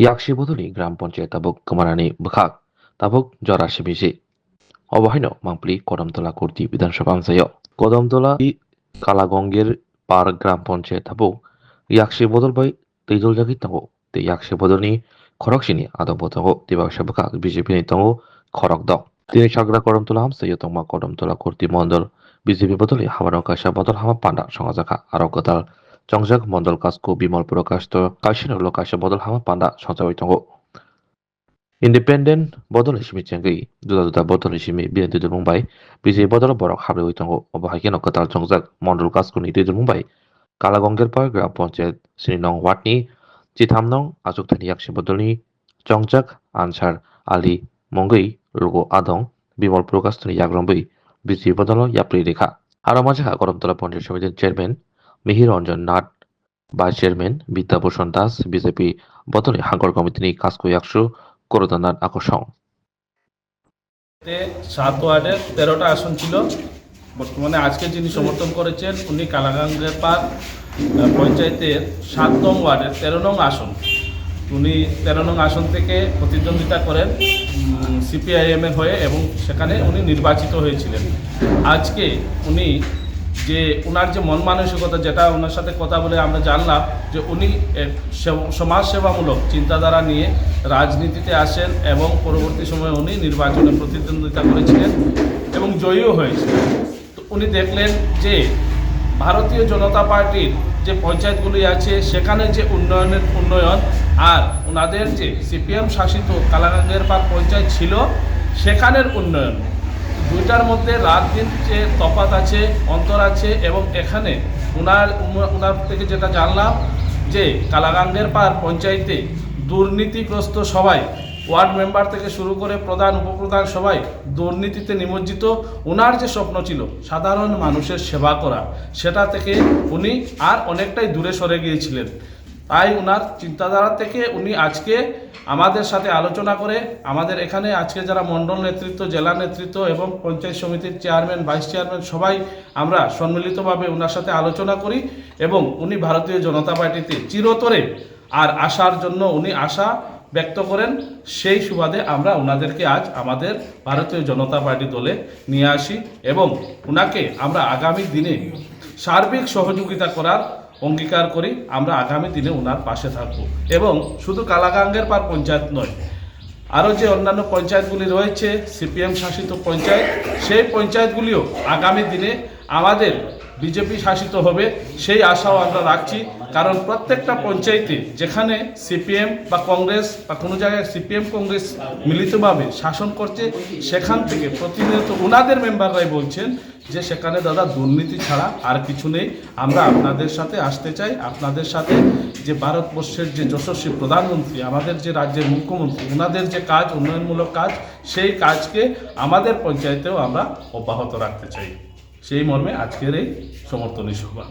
Yakshi bodoli Gram Panchayat tabuk kemarani bekhak tabuk jora shibisi. Obahino mangpli Kodamtola kurti Bidansabha Amsayo. Kodamtola di Kalagongir par Gram Panchayat tabuk Yakshi bodol bai Tejol jagi tango. Te Yakshi bodolni khorok sini ado botango tibak bekhak BJP ni tango khorok dok. Tini chagra Kodamtola Amsayo tongma Kodamtola kurti mondol BJP bodoli hamarong kasha bodol hama panda songajaka aro kotal Jongjak Mondol Kasko Bimal Prakash Kashin Lokasha Bodol Hama Panda Sansawi Tongo. Independent Bodol Hishmi Changi, Duda Bodol Hishmi, Bien to Mumbai, BJ Bodol Borok Habi Tongo, Obahakino Katal Jongjak, Mondol Kasko Niti to Mumbai, Kalagonger Park, Gram Ponchet, Sininong Watni, Chitamnong, Azuk Tani Yakshi Bodolni, Jongjak, Ansar, Ali, Mongi, Rugo Adong, Bimal Prokastoni Yagrombi, BJ Bodolo Yapri Rekha. Aramaja Koromtola Ponjat Shamidin Chairman, Mihir Ranjan Nat vice chairman Vidyabhushan Das BJP বদলে হাঙ্গর committee কাজকো একশো করোদানার আকর্ষণ 7 ওয়ার্ডের 13টা আসন ছিল। বর্তমানে আজকে যিনি সমর্থন করেছেন উনি কালাগাঙ্গের পার পঞ্চায়েতের 7 নং ওয়ার্ডের 13 নং আসন। উনি 13 নং আসন থেকে প্রতিদ্বন্দ্বিতা করেন সিপিআইএম এর হয়ে এবং সেখানে উনি নির্বাচিত হয়েছিলেন। আজকে উনি যে ওনার যে মন মানসিকতা, যেটা ওনার সাথে কথা বলে আমরা জানলাম যে উনি সমাজসেবামূলক চিন্তাধারা নিয়ে রাজনীতিতে আসেন এবং পরবর্তী সময়ে উনি নির্বাচনে প্রতিদ্বন্দ্বিতা করেছিলেন এবং জয়ীও হয়েছিলেন। তো উনি দেখলেন যে ভারতীয় জনতা পার্টির যে পঞ্চায়েতগুলি আছে সেখানে যে উন্নয়ন আর ওনাদের যে সিপিএম শাসিত কালাগাঙ্গের পার পঞ্চায়েত ছিল সেখানের উন্নয়ন, দুইটার মধ্যে রাত দিন যে তফাৎ আছে, অন্তর আছে। এবং এখানে ওনার থেকে যেটা জানলাম যে কালাগাঙ্গের পার পঞ্চায়েতে দুর্নীতিগ্রস্ত সবাই, ওয়ার্ড মেম্বার থেকে শুরু করে প্রধান উপপ্রধান সবাই দুর্নীতিতে নিমজ্জিত। ওনার যে স্বপ্ন ছিল সাধারণ মানুষের সেবা করা, সেটা থেকে উনি আর অনেকটাই দূরে সরে গিয়েছিলেন। তাই ওনার চিন্তাধারা থেকে উনি আজকে আমাদের সাথে আলোচনা করে, আমাদের এখানে আজকে যারা মণ্ডল নেতৃত্ব, জেলা নেতৃত্ব এবং পঞ্চায়েত সমিতির চেয়ারম্যান, ভাইস চেয়ারম্যান সবাই আমরা সম্মিলিতভাবে ওনার সাথে আলোচনা করি এবং উনি ভারতীয় জনতা পার্টিতে চিরতরে আর আসার জন্য উনি আশা ব্যক্ত করেন। সেই সুবাদে আমরা ওনাদেরকে আজ আমাদের ভারতীয় জনতা পার্টি দলে নিয়ে আসি এবং ওনাকে আমরা আগামী দিনে সার্বিক সহযোগিতা করার অঙ্গীকার করি। আমরা আগামী দিনে ওনার পাশে থাকব এবং শুধু কালাগাঙ্গের পার পঞ্চায়েত নয়, আরও যে অন্যান্য পঞ্চায়েতগুলি রয়েছে সিপিএম শাসিত পঞ্চায়েত, সেই পঞ্চায়েতগুলিও আগামী দিনে আমাদের বিজেপি শাসিত হবে সেই আশাও আমরা রাখছি। কারণ প্রত্যেকটা পঞ্চায়েতে যেখানে সিপিএম বা কংগ্রেস বা কোনো জায়গায় সিপিএম কংগ্রেস মিলিতভাবে শাসন করছে, সেখান থেকে প্রতিনিয়ত ওনাদের মেম্বাররাই বলছেন যে সেখানে দাদা দুর্নীতি ছাড়া আর কিছু নেই। আমরা আপনাদের সাথে আসতে চাই, আপনাদের সাথে যে ভারতবর্ষের যে যশস্বী প্রধানমন্ত্রী, আমাদের যে রাজ্যের মুখ্যমন্ত্রী, ওনাদের যে কাজ, উন্নয়নমূলক কাজ, সেই কাজকে আমাদের পঞ্চায়েতেও আমরা অব্যাহত রাখতে চাই। সেই মর্মে আজকের এই সমর্থনী সভা।